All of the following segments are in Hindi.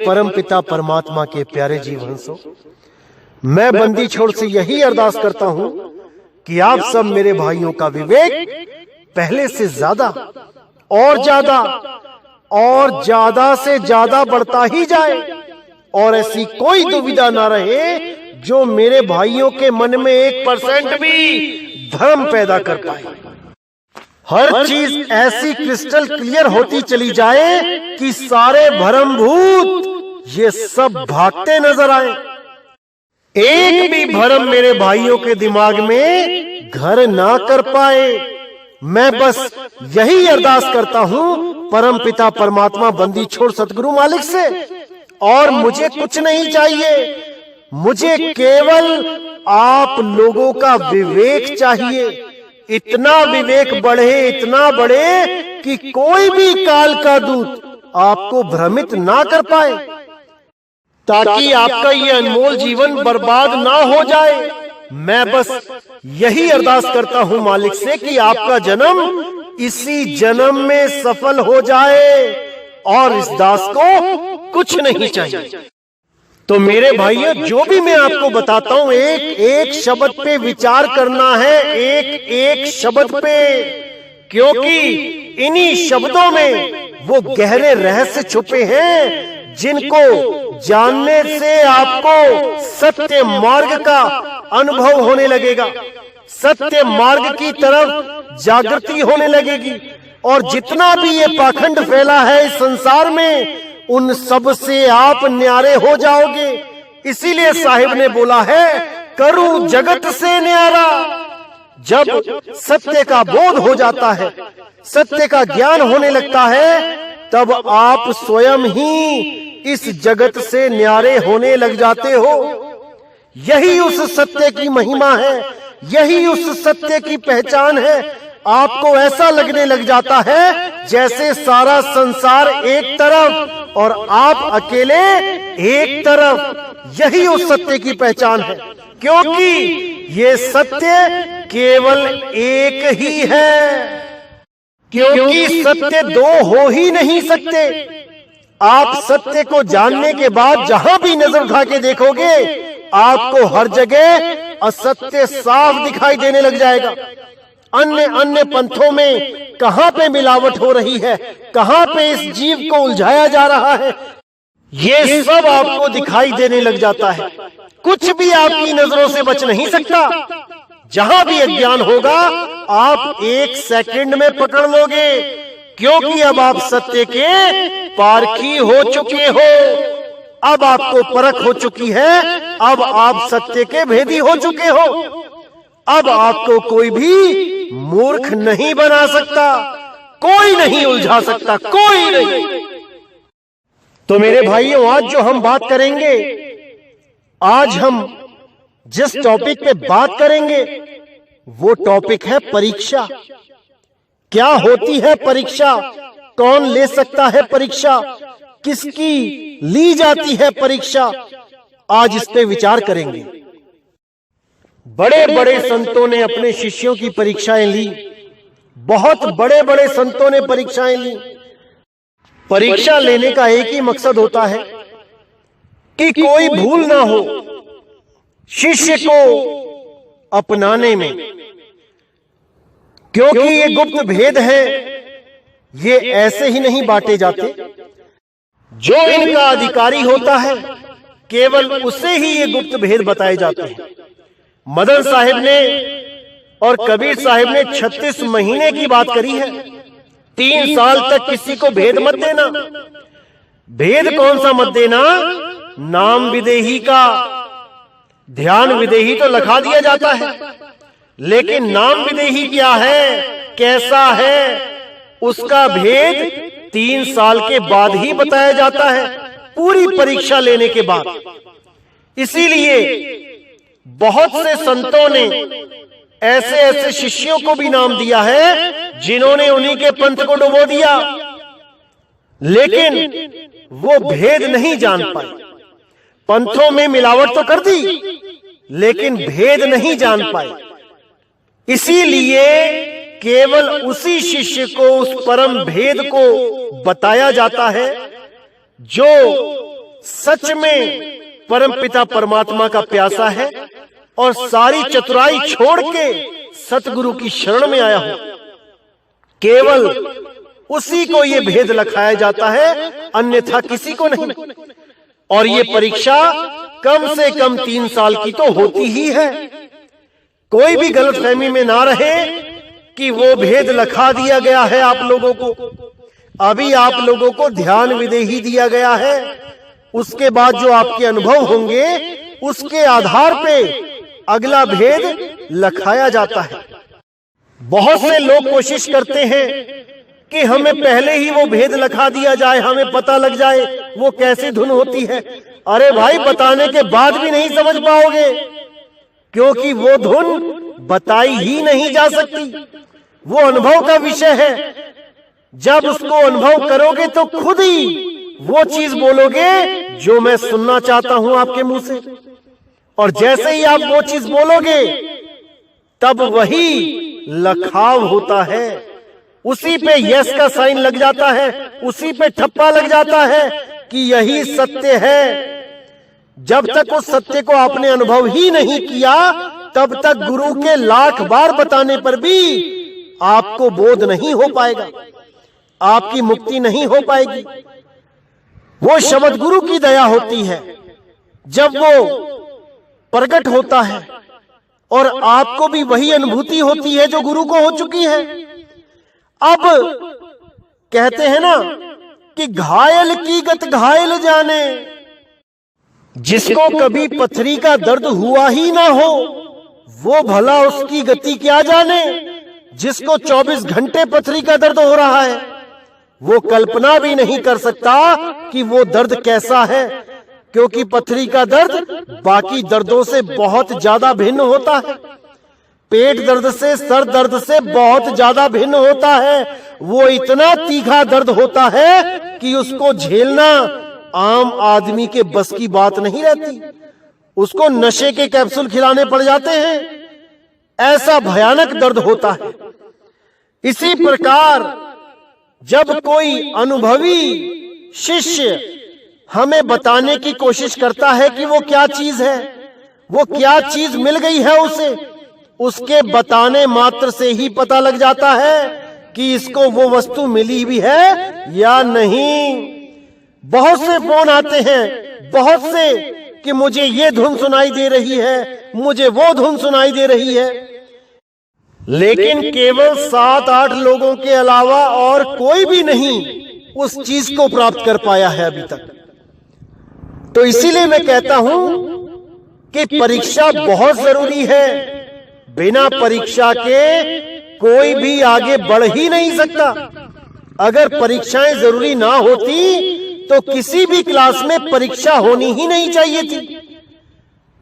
परमपिता परमात्मा के प्यारे जीव हंसो, मैं बंदी छोड़ से यही अरदास करता हूं कि आप सब मेरे भाइयों का विवेक पहले से ज्यादा और ज्यादा से ज्यादा बढ़ता ही जाए और ऐसी कोई दुविधा ना रहे जो मेरे भाइयों के मन में 1% भी भ्रम पैदा कर पाए। हर चीज ऐसी क्रिस्टल क्लियर होती चली जाए कि सारे भ्रमभूत ये सब भागते नजर आए। एक भी भ्रम मेरे भाइयों के दिमाग में घर ना कर पाए। मैं बस यही अरदास करता हूं परम पिता परमात्मा बंदी छोड़ सतगुरु मालिक से, और मुझे कुछ नहीं चाहिए। मुझे केवल आप लोगों का विवेक चाहिए। इतना विवेक बढ़े, इतना बढ़े कि कोई भी काल का दूत आपको भ्रमित ना कर पाए, ताकि आपका ये अनमोल जीवन बर्बाद ना हो जाए। मैं बस यही अरदास करता हूं मालिक से कि आपका जन्म इसी जन्म में सफल हो जाए, और इस दास को कुछ नहीं चाहिए। तो मेरे भाइयों, जो भी मैं आपको बताता हूं, एक एक शब्द पे विचार करना है, एक एक शब्द पे, क्योंकि इन्हीं शब्दों में वो गहरे रहस्य छुपे हैं जिनको जानने से आपको सत्य मार्ग का अनुभव होने लगेगा, सत्य मार्ग की तरफ जागृति होने लगेगी, और जितना भी ये पाखंड फैला है इस संसार में, उन सब से आप न्यारे हो जाओगे। इसीलिए साहिब ने बोला है, करूं जगत से न्यारा। जब सत्य का बोध हो जाता है, सत्य का ज्ञान होने लगता है, तब आप स्वयं ही इस जगत से न्यारे होने लग जाते हो। यही उस सत्य की महिमा है, यही उस सत्य की पहचान है। आपको ऐसा लगने लग जाता है जैसे सारा संसार एक तरफ और आप अकेले एक तरफ। यही उस सत्य की पहचान है, क्योंकि ये सत्य केवल एक ही है, क्योंकि सत्य दो हो ही नहीं सकते। आप सत्य को जानने के बाद जहां भी नजर उठा के देखोगे, आपको हर जगह असत्य साफ दिखाई देने लग जाएगा। अन्य अन्य पंथों में कहां पे मिलावट हो रही है, कहां पे इस जीव को उलझाया जा रहा है, ये सब आपको दिखाई देने लग जाता है। कुछ भी आपकी नजरों से बच नहीं सकता। जहां भी अज्ञान होगा, आप 1 सेकंड में पकड़ लोगे, क्योंकि अब आप सत्य के पारखी हो चुके हो। अब आपको परख हो चुकी है, अब आप सत्य के भेदी हो चुके हो। अब आपको कोई भी मूर्ख नहीं बना सकता, कोई नहीं उलझा सकता, कोई नहीं। तो मेरे भाइयों, आज जो हम बात करेंगे, आज हम जिस टॉपिक पे बात करेंगे, वो टॉपिक है परीक्षा। क्या होती है परीक्षा, कौन ले सकता है परीक्षा, किसकी ली जाती है परीक्षा, आज इस पे विचार करेंगे। बड़े बड़े संतों ने अपने शिष्यों की परीक्षाएं ली, बहुत बड़े बड़े संतों ने परीक्षाएं ली। परीक्षा लेने का एक ही मकसद होता है कि कोई भूल ना हो शिष्य को अपनाने में, क्योंकि ये गुप्त भेद है, ये ऐसे ही नहीं बांटे जाते। जो इनका अधिकारी होता है, केवल उसे ही ये गुप्त भेद बताए जाते हैं। मदन साहिब ने और कबीर साहिब ने 36 महीने की बात करी है। 3 साल तक किसी को भेद मत देना। भेद कौन सा मत देना? नाम विदेही का। ध्यान विदेही तो लिखा दिया जाता है, लेकिन नाम विदेही क्या है, कैसा है, उसका भेद 3 साल के बाद ही बताया जाता है, पूरी परीक्षा लेने के बाद। इसीलिए बहुत से संतों ने ऐसे ऐसे शिष्यों को भी नाम दिया है जिन्होंने उन्हीं के पंथ को डुबो दिया, लेकिन वो भेद नहीं जान पाए। पंथों में मिलावट तो कर दी, लेकिन भेद नहीं जान पाए। इसीलिए केवल उसी शिष्य को उस परम भेद को बताया जाता है जो सच में परमपिता परमात्मा का प्यासा है और सारी चतुराई छोड़ के सतगुरु की शरण में आया हो, केवल उसी को ये भेद लखाया जाता है, अन्यथा किसी को नहीं। और ये परीक्षा कम से कम 3 साल की तो होती ही है। कोई भी गलतफहमी में ना रहे कि वो भेद लखा दिया गया है आप लोगों को। अभी आप लोगों को ध्यान विदेही दिया गया है, उसके बाद जो आपके अनुभव होंगे उसके आधार पे अगला भेद लखाया जाता है। बहुत से लोग कोशिश करते हैं कि हमें पहले ही वो भेद लखा दिया जाए, हमें पता लग जाए वो कैसी धुन होती है। अरे भाई, बताने के बाद भी नहीं समझ पाओगे, क्योंकि वो धुन बताई ही नहीं जा सकती। वो अनुभव का विषय है। जब उसको अनुभव करोगे तो खुद ही वो चीज बोलोगे जो मैं सुनना चाहता हूं आपके मुंह से। और जैसे ही आप वो चीज बोलोगे तब वही लखाव होता है, उसी पे यस का साइन लग जाता है, उसी पे ठप्पा लग जाता है कि यही सत्य है। जब तक उस सत्य को आपने अनुभव ही नहीं किया तब तक गुरु के लाख बार बताने पर भी आपको बोध नहीं हो पाएगा, आपकी मुक्ति नहीं हो पाएगी। वो शब्द गुरु की दया होती है, जब वो प्रकट होता है और आपको भी वही अनुभूति होती है जो गुरु को हो चुकी है। अब कहते हैं ना कि घायल की गत घायल जाने, जिसको कभी पथरी का दर्द हुआ ही ना हो वो भला उसकी गति क्या जाने। जिसको 24 घंटे पथरी का दर्द हो रहा है वो कल्पना भी नहीं कर सकता कि वो दर्द कैसा है, क्योंकि पथरी का दर्द बाकी दर्दों से बहुत ज्यादा भिन्न होता है। पेट दर्द से, सर दर्द से बहुत ज्यादा भिन्न होता है। वो इतना तीखा दर्द होता है कि उसको झेलना आम आदमी के बस की बात नहीं रहती। उसको नशे के कैप्सूल खिलाने पड़ जाते हैं, ऐसा भयानक दर्द होता है। इसी प्रकार जब कोई अनुभवी शिष्य हमें बताने की कोशिश करता है कि वो क्या चीज है, वो क्या चीज मिल गई है उसे, उसके बताने मात्र से ही पता लग जाता है कि इसको वो वस्तु मिली भी है या नहीं। बहुत से फोन आते हैं, बहुत से, कि मुझे ये धुन सुनाई दे रही है, मुझे वो धुन सुनाई दे रही है, लेकिन केवल 7-8 लोगों के अलावा और कोई भी नहीं उस चीज को प्राप्त कर पाया है अभी तक। तो इसीलिए मैं कहता हूं कि परीक्षा बहुत जरूरी है। बिना परीक्षा के कोई भी आगे बढ़ ही नहीं सकता। अगर परीक्षाएं जरूरी ना होती तो किसी भी क्लास में परीक्षा होनी ही नहीं चाहिए थी,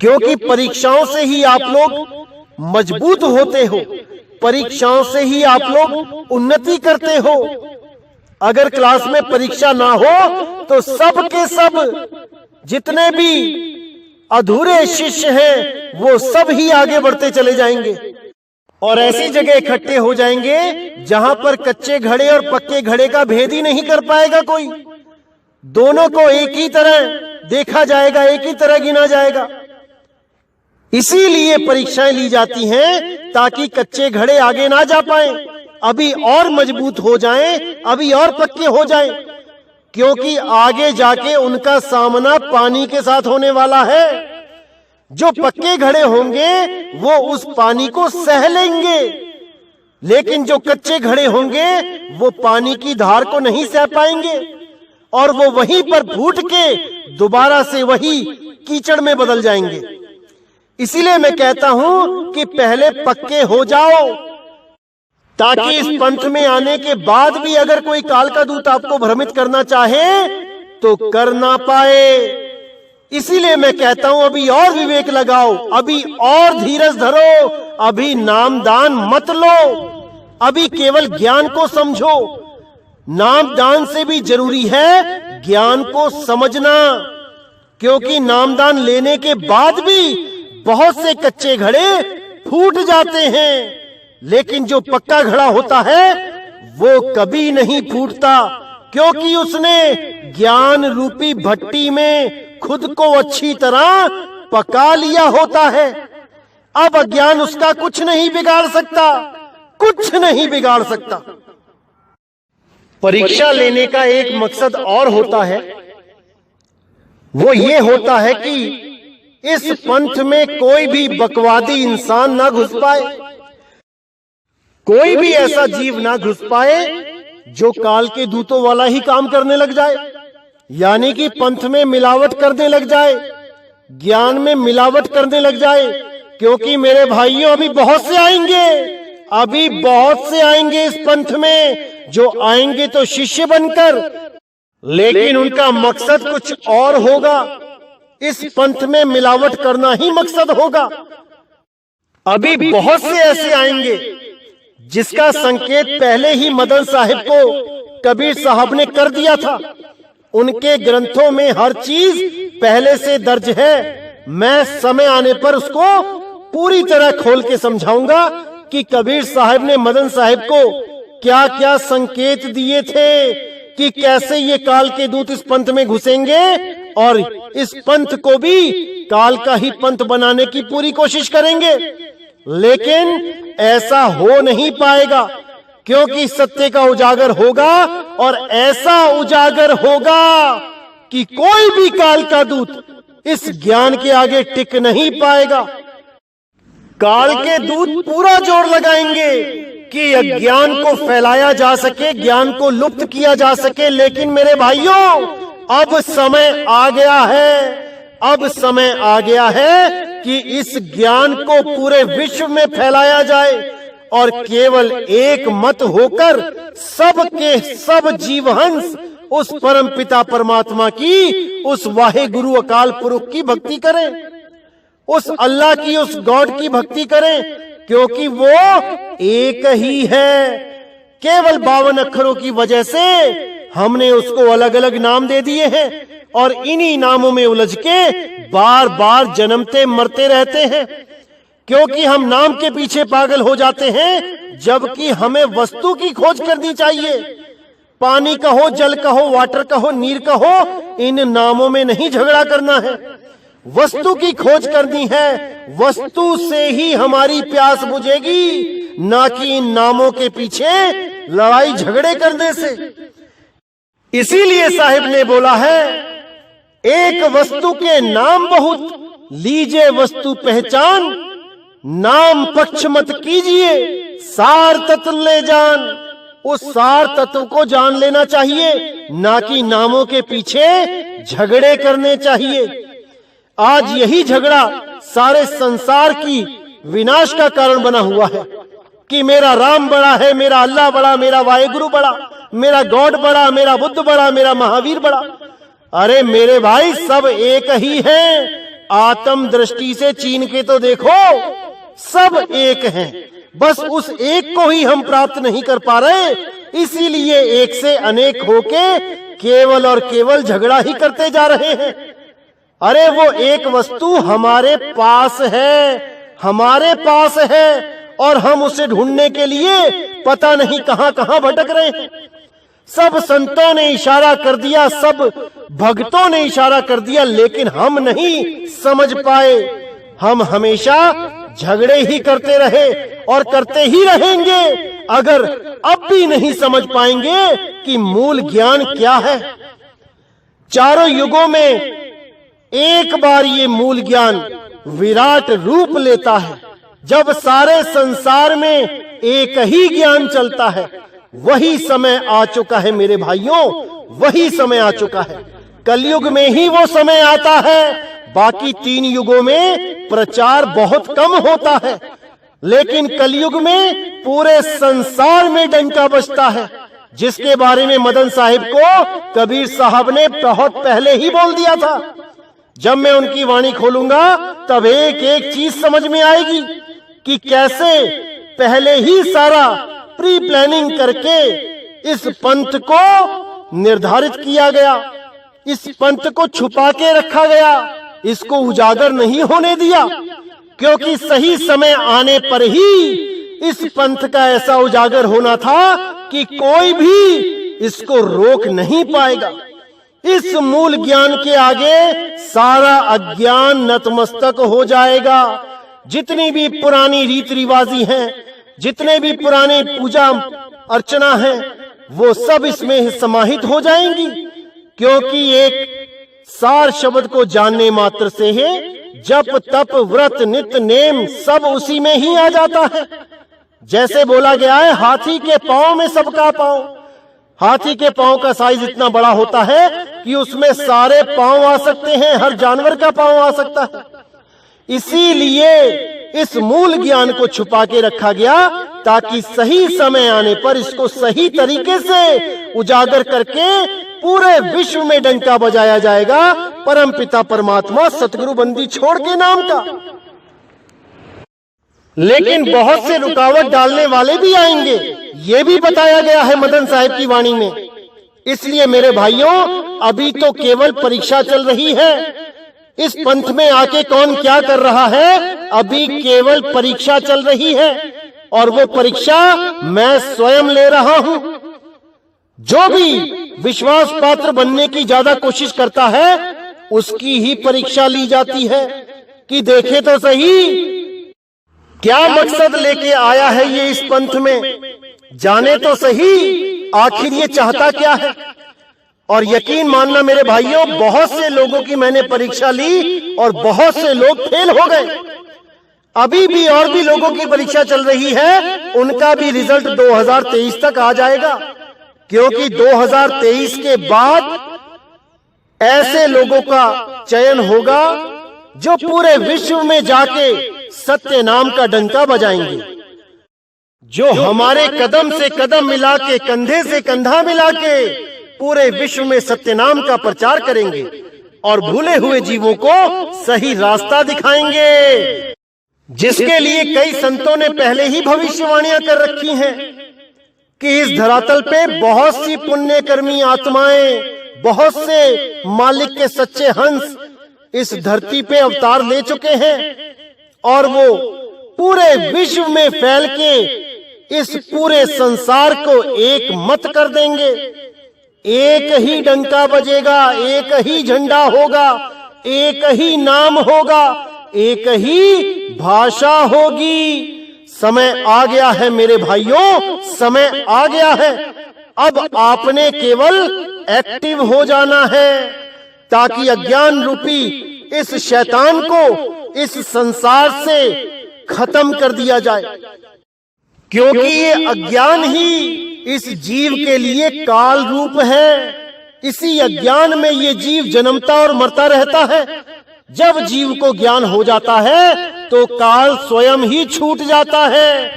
क्योंकि परीक्षाओं से ही आप लोग मजबूत होते हो, परीक्षाओं से ही आप लोग उन्नति करते हो। अगर क्लास में परीक्षा ना हो तो सब के सब जितने भी अधूरे शिष्य हैं वो सब ही आगे बढ़ते चले जाएंगे और ऐसी जगह इकट्ठे हो जाएंगे जहां पर कच्चे घड़े और पक्के घड़े का भेद ही नहीं कर पाएगा कोई। दोनों को एक ही तरह देखा जाएगा, एक ही तरह गिना जाएगा। इसीलिए परीक्षाएं ली जाती हैं ताकि कच्चे घड़े आगे ना जा पाएं, अभी और मजबूत हो जाएं, अभी और पक्के हो जाएं, क्योंकि आगे जाके उनका सामना पानी के साथ होने वाला है। जो पक्के घड़े होंगे वो उस पानी को सह लेंगे, लेकिन जो कच्चे घड़े होंगे वो पानी की धार को नहीं सह पाएंगे और वो वहीं पर फूट के दोबारा से वही कीचड़ में बदल जाएंगे। इसीलिए मैं कहता हूं कि पहले पक्के हो जाओ, ताकि इस पंथ में आने के बाद भी अगर कोई काल का दूत आपको भ्रमित करना चाहे तो कर ना पाए। इसीलिए मैं कहता हूं अभी और विवेक लगाओ, अभी और धीरज धरो, अभी नामदान मत लो, अभी केवल ज्ञान को समझो। नामदान से भी जरूरी है ज्ञान को समझना, क्योंकि नामदान लेने के बाद भी बहुत से कच्चे घड़े फूट जाते हैं, लेकिन जो पक्का घड़ा होता है वो कभी नहीं फूटता, क्योंकि उसने ज्ञान रूपी भट्टी में खुद को अच्छी तरह पका लिया होता है। अब अज्ञान उसका कुछ नहीं बिगाड़ सकता, कुछ नहीं बिगाड़ सकता। परीक्षा लेने का एक मकसद और होता है, वो ये होता है कि इस पंथ में कोई भी बकवादी इंसान ना घुस पाए, कोई भी ऐसा जीव ना घुस पाए जो काल के दूतों वाला ही काम करने लग जाए, यानी कि पंथ में मिलावट करने लग जाए, ज्ञान में मिलावट करने लग जाए। क्योंकि मेरे भाइयों अभी बहुत से आएंगे, अभी बहुत से आएंगे इस पंथ में, जो आएंगे तो शिष्य बनकर, लेकिन उनका मकसद कुछ और होगा। इस पंथ में मिलावट करना ही मकसद होगा। अभी बहुत से ऐसे आएंगे जिसका संकेत पहले ही मदन साहिब को कबीर साहब ने कर दिया था। उनके ग्रंथों में हर चीज पहले से दर्ज है। मैं समय आने पर उसको पूरी तरह खोल के समझाऊंगा कि कबीर साहब ने मदन साहिब को क्या क्या संकेत दिए थे कि कैसे ये काल के दूत इस पंथ में घुसेंगे और इस पंथ को भी काल का ही पंथ बनाने की पूरी कोशिश करेंगे। लेकिन ऐसा हो नहीं पाएगा, क्योंकि सत्य का उजागर होगा और ऐसा उजागर होगा कि कोई भी काल का दूत इस ज्ञान के आगे टिक नहीं पाएगा। काल के दूत पूरा जोर लगाएंगे कि अज्ञान को फैलाया जा सके, ज्ञान को लुप्त किया जा सके। लेकिन मेरे भाइयों, अब समय आ गया है, अब समय आ गया है कि इस ज्ञान को पूरे विश्व में फैलाया जाए और केवल एक मत होकर सब के सब जीवहंस उस परम पिता परमात्मा की, उस वाहे गुरु अकाल पुरुष की भक्ति करें, उस अल्लाह की, उस गॉड की भक्ति करें, क्योंकि वो एक ही है। केवल 52 अक्षरों की वजह से हमने उसको अलग अलग नाम दे दिए हैं और इन्हीं नामों में उलझ के बार बार जन्मते मरते रहते हैं, क्योंकि हम नाम के पीछे पागल हो जाते हैं, जबकि हमें वस्तु की खोज करनी चाहिए। पानी कहो, जल कहो, वाटर कहो, नीर कहो, इन नामों में नहीं झगड़ा करना है, वस्तु की खोज करनी है। वस्तु से ही हमारी प्यास बुझेगी, ना कि इन नामों के पीछे लड़ाई झगड़े करने से। इसीलिए साहिब ने बोला है, एक वस्तु के नाम बहुत, लीजिए वस्तु पहचान, नाम पक्ष मत कीजिए, सार तत्व ले जान। उस सार तत्व को जान लेना चाहिए, ना कि नामों के पीछे झगड़े करने चाहिए। आज यही झगड़ा सारे संसार की विनाश का कारण बना हुआ है कि मेरा राम बड़ा है, मेरा अल्लाह बड़ा, मेरा वाहेगुरु बड़ा, मेरा गॉड बड़ा, मेरा बुद्ध बड़ा, मेरा महावीर बड़ा। अरे मेरे भाई, सब एक ही हैं। आत्म दृष्टि से चीन के तो देखो, सब एक हैं, बस उस एक को ही हम प्राप्त नहीं कर पा रहे। इसीलिए एक से अनेक होके केवल और केवल झगड़ा ही करते जा रहे हैं। अरे वो एक वस्तु हमारे पास है, हमारे पास है, और हम उसे ढूंढने के लिए पता नहीं कहां कहां भटक रहे हैं। सब संतों ने इशारा कर दिया, सब भक्तों ने इशारा कर दिया, लेकिन हम नहीं समझ पाए। हम हमेशा झगड़े ही करते रहे और करते ही रहेंगे, अगर अब भी नहीं समझ पाएंगे कि मूल ज्ञान क्या है। चारों युगों में एक बार ये मूल ज्ञान विराट रूप लेता है, जब सारे संसार में एक ही ज्ञान चलता है। वही समय आ चुका है मेरे भाइयों, वही समय आ चुका है। कलयुग में ही वो समय आता है, बाकी 3 युगों में प्रचार बहुत कम होता है, लेकिन कलयुग में पूरे संसार में डंका बजता है, जिसके बारे में मदन साहिब को कबीर साहब ने बहुत पहले ही बोल दिया था। जब मैं उनकी वाणी खोलूंगा तब एक एक चीज समझ में आएगी कि कैसे पहले ही सारा प्री प्लानिंग करके इस पंथ को निर्धारित किया गया, इस पंथ को छुपा के रखा गया, इसको उजागर नहीं होने दिया, क्योंकि सही समय आने पर ही इस पंथ का ऐसा उजागर होना था कि कोई भी इसको रोक नहीं पाएगा। इस मूल ज्ञान के आगे सारा अज्ञान नतमस्तक हो जाएगा। जितनी भी पुरानी रीति रिवाजी हैं, जितने भी पुराने पूजा अर्चना है, वो सब इसमें समाहित हो जाएंगी, क्योंकि एक सार शब्द को जानने मात्र से है जप तप व्रत नित्य नेम सब उसी में ही आ जाता है। जैसे बोला गया है, हाथी के पांव में सबका पांव। हाथी के पांव का साइज इतना बड़ा होता है कि उसमें सारे पांव आ सकते हैं, हर जानवर का पांव आ सकता है। इसीलिए इस मूल ज्ञान को छुपा के रखा गया, ताकि सही समय आने पर इसको सही तरीके से उजागर करके पूरे विश्व में डंका बजाया जाएगा, परमपिता परमात्मा सतगुरु बंदी छोड़ के नाम का। लेकिन बहुत से रुकावट डालने वाले भी आएंगे, ये भी बताया गया है मदन साहिब की वाणी में। इसलिए मेरे भाइयों, अभी तो केवल परीक्षा चल रही है। इस पंथ में आके कौन क्या कर रहा है, अभी केवल परीक्षा चल रही है, और वो परीक्षा मैं स्वयं ले रहा हूं। जो भी विश्वास पात्र बनने की ज्यादा कोशिश करता है, उसकी ही परीक्षा ली जाती है कि देखे तो सही क्या मकसद लेके आया है ये इस पंथ में, जाने तो सही आखिर ये चाहता क्या है। और यकीन मानना मेरे भाइयों, बहुत से लोगों की मैंने परीक्षा ली और बहुत से लोग फेल हो गए। अभी भी और भी लोगों की परीक्षा चल रही है, उनका भी रिजल्ट 2023 तक आ जाएगा, क्योंकि 2023 के बाद ऐसे लोगों का चयन होगा जो पूरे विश्व में जाके सत्य नाम का डंका बजाएंगे, जो हमारे कदम से कदम मिला के, कंधे से कंधा मिला के पूरे विश्व में सत्य नाम का प्रचार करेंगे और भूले हुए जीवों को सही रास्ता दिखाएंगे, जिसके लिए कई संतों ने पहले ही भविष्यवाणियां कर रखी हैं कि इस धरातल पे बहुत सी पुण्यकर्मी आत्माएं, बहुत से मालिक के सच्चे हंस इस धरती पे अवतार ले चुके हैं, और वो पूरे विश्व में फैल के इस पूरे संसार को एक मत कर देंगे। एक ही डंका बजेगा, एक ही झंडा होगा, एक ही नाम होगा, एक ही भाषा होगी। समय आ गया है मेरे भाइयों, समय आ गया है। अब आपने केवल एक्टिव हो जाना है, ताकि अज्ञान रूपी इस शैतान को इस संसार से खत्म कर दिया जाए, क्योंकि ये अज्ञान ही इस जीव के लिए काल रूप है। इसी अज्ञान में ये जीव जन्मता और मरता रहता है। जब जीव को ज्ञान हो जाता है तो काल स्वयं ही छूट जाता है।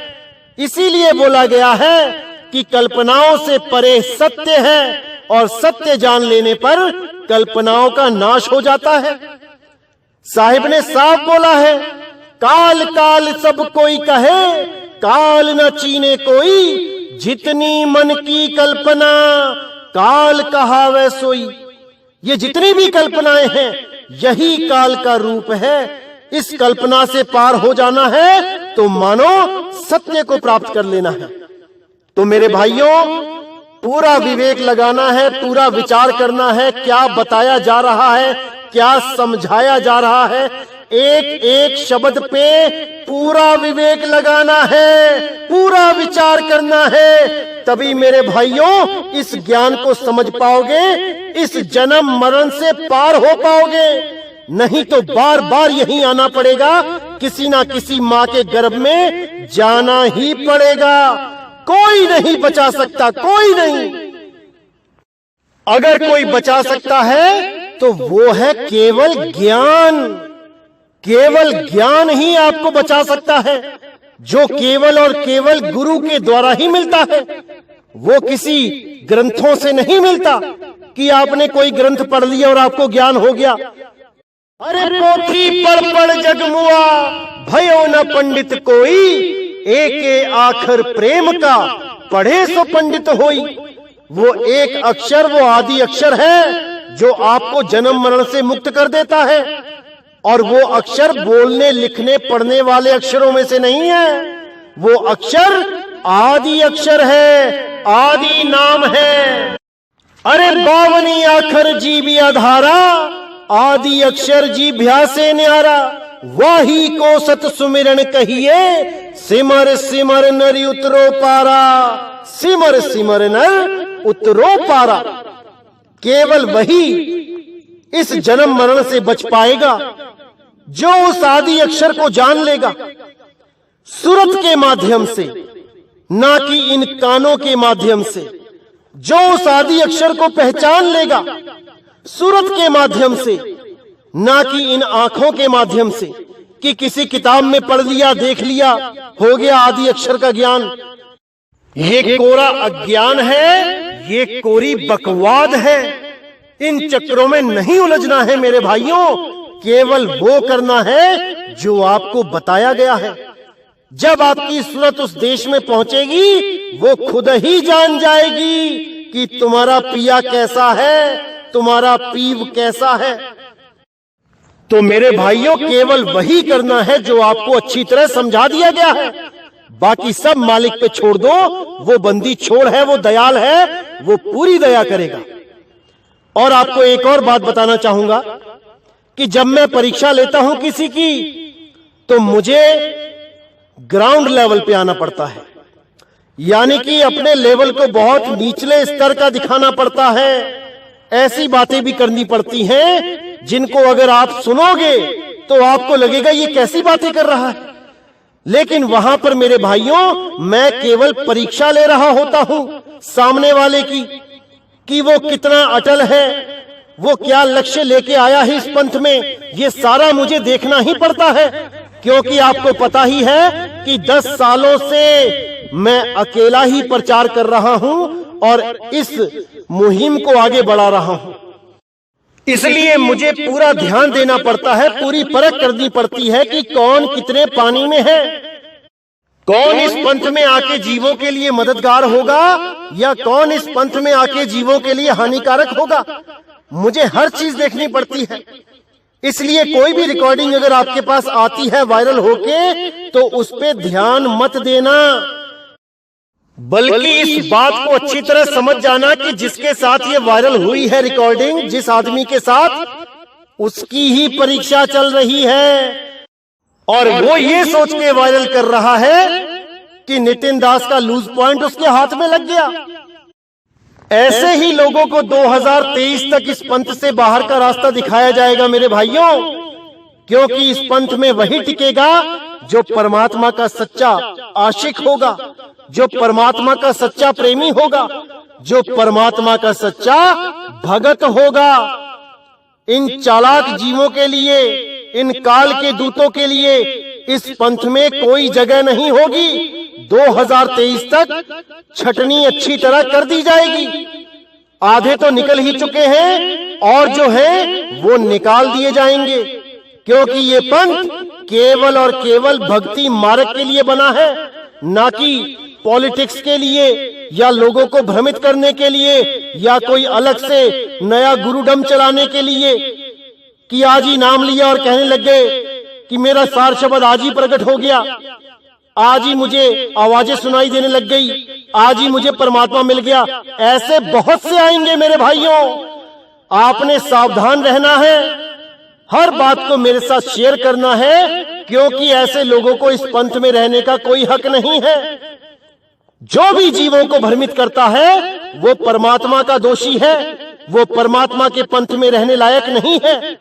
इसीलिए बोला गया है कि कल्पनाओं से परे सत्य है, और सत्य जान लेने पर कल्पनाओं का नाश हो जाता है। साहिब ने साफ बोला है, काल काल सब कोई कहे, काल न चीने कोई, जितनी मन की कल्पना काल कहावे सोई। ये जितनी भी कल्पनाएं हैं, यही काल का रूप है। इस कल्पना से पार हो जाना है तो मानो सत्य को प्राप्त कर लेना है। तो मेरे भाइयों, पूरा विवेक लगाना है, पूरा विचार करना है, क्या बताया जा रहा है, क्या समझाया जा रहा है। एक एक शब्द पे पूरा विवेक लगाना है, पूरा विचार करना है, तभी मेरे भाइयों इस ज्ञान को समझ पाओगे, इस जन्म मरण से पार हो पाओगे। नहीं तो बार बार यहीं आना पड़ेगा, किसी ना किसी माँ के गर्भ में जाना ही पड़ेगा। कोई नहीं बचा सकता, कोई नहीं। अगर कोई बचा सकता है तो वो है केवल ज्ञान। केवल ज्ञान ही आपको बचा सकता है, जो केवल और केवल गुरु के द्वारा ही मिलता है। वो किसी ग्रंथों से नहीं मिलता कि आपने कोई ग्रंथ पढ़ लिया और आपको ज्ञान हो गया। अरे पोथी पढ़ पढ़ जगमुआ, भयो न पंडित कोई, एक आखर प्रेम का पढ़े सो पंडित होई। वो एक अक्षर, वो आदि अक्षर है जो आपको जन्म मरण से मुक्त कर देता है, और वो अक्षर बोलने लिखने पढ़ने वाले अक्षरों में से नहीं है। वो अक्षर आदि अक्षर है, आदि नाम है। अरे बावनी आखर जी भी आधारा, आदि अक्षर जी भ्या से न्यारा, वाही को सत सुमिरन कहिए, सिमर सिमर नर उतरो पारा, सिमर सिमर नर उतरो पारा। केवल वही इस जन्म मरण से बच पाएगा जो उस आदि अक्षर को जान लेगा, सूरत के माध्यम से, ना कि इन कानों के माध्यम से। जो उस आदि अक्षर को पहचान लेगा सूरत के माध्यम से, ना कि इन आंखों के माध्यम से कि किसी किताब में पढ़ लिया, देख लिया, हो गया आदि अक्षर का ज्ञान। ये कोरा अज्ञान है, ये कोरी बकवाद है। इन चक्रों में नहीं उलझना है मेरे भाइयों, केवल वो करना है जो आपको बताया गया है। जब आपकी सूरत उस देश में पहुंचेगी, वो खुद ही जान जाएगी कि तुम्हारा पिया कैसा है, तुम्हारा पीव कैसा है। तो मेरे भाइयों, केवल वही करना है जो आपको अच्छी तरह समझा दिया गया है। बाकी सब मालिक पे छोड़ दो, वो बंदी छोड़ है, वो दयाल है, वो पूरी दया करेगा। और आपको एक और बात बताना चाहूंगा कि जब मैं परीक्षा लेता हूं किसी की, तो मुझे ग्राउंड लेवल पे आना पड़ता है, यानी कि अपने लेवल को बहुत निचले स्तर का दिखाना पड़ता है। ऐसी बातें भी करनी पड़ती हैं जिनको अगर आप सुनोगे तो आपको लगेगा ये कैसी बातें कर रहा है। लेकिन वहां पर मेरे भाइयों, मैं केवल परीक्षा ले रहा होता हूं सामने वाले की, कि वो कितना अटल है, वो क्या लक्ष्य लेके आया है इस पंथ में, ये सारा मुझे देखना ही पड़ता है। क्योंकि आपको पता ही है कि 10 सालों से मैं अकेला ही प्रचार कर रहा हूं और इस मुहिम को आगे बढ़ा रहा हूं। इसलिए मुझे पूरा ध्यान देना पड़ता है, पूरी परख करनी पड़ती है कि कौन कितने पानी में है, कौन इस पंथ में आके जीवों के लिए मददगार होगा या कौन इस पंथ में आके जीवों के लिए हानिकारक होगा। मुझे हर चीज देखनी पड़ती है। इसलिए कोई भी रिकॉर्डिंग अगर आपके पास आती है वायरल होके, तो उस पे ध्यान मत देना, बल्कि इस बात को अच्छी तरह समझ जाना कि जिसके साथ ये वायरल हुई है रिकॉर्डिंग, जिस आदमी के साथ, उसकी ही परीक्षा चल रही है। और वो ये सोच के वायरल कर रहा है कि नितिन दास का लूज पॉइंट उसके हाथ में लग गया। ऐसे ही लोगों को 2023 तक इस पंथ से बाहर का रास्ता दिखाया जाएगा मेरे भाइयों, क्योंकि इस पंथ में वही टिकेगा जो परमात्मा का सच्चा आशिक होगा, जो परमात्मा का सच्चा प्रेमी होगा, जो परमात्मा का सच्चा भगत होगा। इन चालाक जीवों के लिए, इन काल के दूतों के लिए इस पंथ में कोई जगह नहीं होगी। 2023 तक छटनी अच्छी तरह कर दी जाएगी। आधे तो निकल ही चुके हैं और जो है वो निकाल दिए जाएंगे, क्योंकि ये पंथ केवल और केवल भक्ति मार्ग के लिए बना है, ना कि पॉलिटिक्स के लिए या लोगों को भ्रमित करने के लिए या कोई अलग से नया गुरुडम चलाने के लिए कि आज ही नाम लिया और कहने लग गए कि मेरा सार शब्द आज ही प्रकट हो गया, आज ही मुझे आवाजें सुनाई देने लग गई, आज ही मुझे परमात्मा मिल गया। ऐसे बहुत से आएंगे मेरे भाइयों, आपने सावधान रहना है, हर बात को मेरे साथ शेयर करना है, क्योंकि ऐसे लोगों को इस पंथ में रहने का कोई हक नहीं है। जो भी जीवों को भ्रमित करता है वो परमात्मा का दोषी है, वो परमात्मा के पंथ में रहने लायक नहीं है।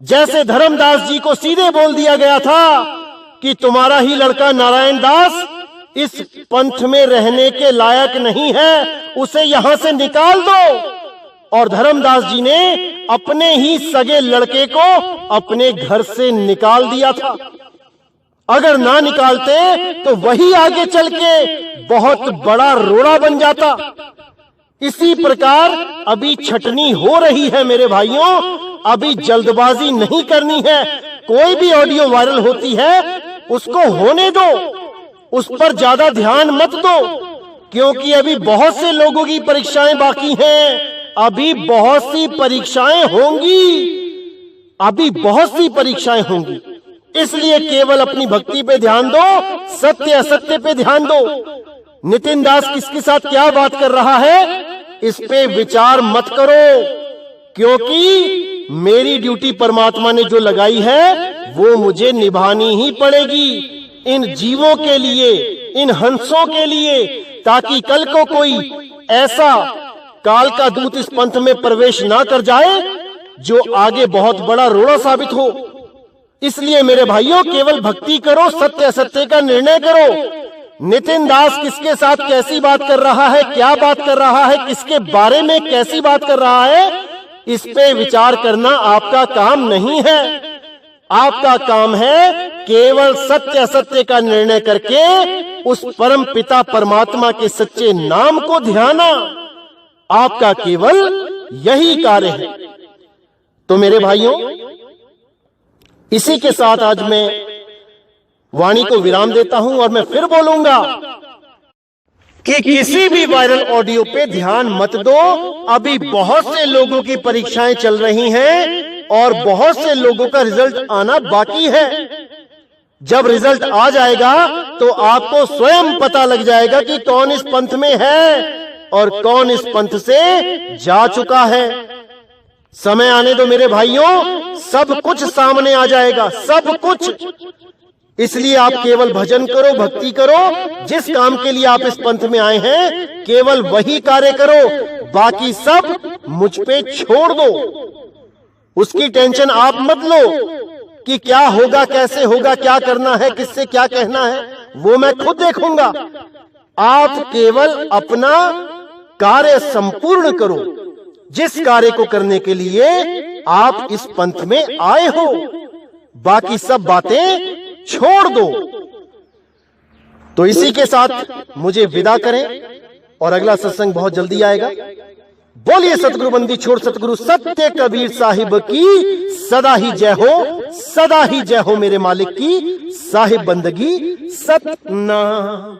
जैसे धर्मदास जी को सीधे बोल दिया गया था कि तुम्हारा ही लड़का नारायण दास इस पंथ में रहने के लायक नहीं है, उसे यहां से निकाल दो। और धर्मदास जी ने अपने ही सगे लड़के को अपने घर से निकाल दिया था। अगर ना निकालते तो वही आगे चल के बहुत बड़ा रोड़ा बन जाता। इसी प्रकार अभी छटनी हो रही है मेरे भाइयों, अभी जल्दबाजी नहीं करनी है। कोई भी ऑडियो वायरल होती है उसको होने दो, उस पर ज्यादा ध्यान मत दो, क्योंकि अभी बहुत से लोगों की परीक्षाएं बाकी हैं, अभी बहुत सी परीक्षाएं होंगी, अभी बहुत सी परीक्षाएं होंगी। इसलिए केवल अपनी भक्ति पे ध्यान दो, सत्य असत्य पे ध्यान दो। नितिन दास किसके साथ क्या बात कर रहा है इस पे विचार मत करो, क्योंकि मेरी ड्यूटी परमात्मा ने जो लगाई है वो मुझे निभानी ही पड़ेगी, इन जीवों के लिए, इन हंसों के लिए, ताकि कल को कोई ऐसा काल का दूत इस पंथ में प्रवेश ना कर जाए जो आगे बहुत बड़ा रोड़ा साबित हो। इसलिए मेरे भाइयों, केवल भक्ति करो, सत्य असत्य का निर्णय करो। नितिन दास किसके साथ कैसी बात कर रहा है, क्या बात कर रहा है, किसके बारे में कैसी बात कर रहा है, इस पे विचार करना आपका काम नहीं है। आपका काम है केवल सत्य असत्य का निर्णय करके उस परम पिता परमात्मा के सच्चे नाम को ध्याना। आपका केवल यही कार्य है। तो मेरे भाइयों, इसी के साथ आज मैं वाणी को विराम देता हूं और मैं फिर बोलूंगा कि किसी भी वायरल ऑडियो पे ध्यान मत दो। अभी बहुत से लोगों की परीक्षाएं चल रही हैं और बहुत से लोगों का रिजल्ट आना बाकी है। जब रिजल्ट आ जाएगा तो आपको स्वयं पता लग जाएगा कि कौन इस पंथ में है और कौन इस पंथ से जा चुका है। समय आने दो मेरे भाइयों, सब कुछ सामने आ जाएगा, सब कुछ। इसलिए आप केवल भजन करो, भक्ति करो, जिस काम के लिए आप इस पंथ में आए हैं केवल वही कार्य करो, बाकी सब मुझ पे छोड़ दो। उसकी टेंशन आप मत लो कि क्या होगा, कैसे होगा, क्या करना है, किससे क्या कहना है, वो मैं खुद देखूंगा। आप केवल अपना कार्य संपूर्ण करो, जिस कार्य को करने के लिए आप इस पंथ में आए हो। बाकी सब बातें छोड़ दो। तो इसी के साथ मुझे विदा करें और अगला सत्संग बहुत जल्दी आएगा। बोलिए सतगुरु बंदी छोड़ सतगुरु सत्य कबीर साहिब की सदा ही जय हो, सदा ही जय हो मेरे मालिक की साहिब बंदगी सतनाम।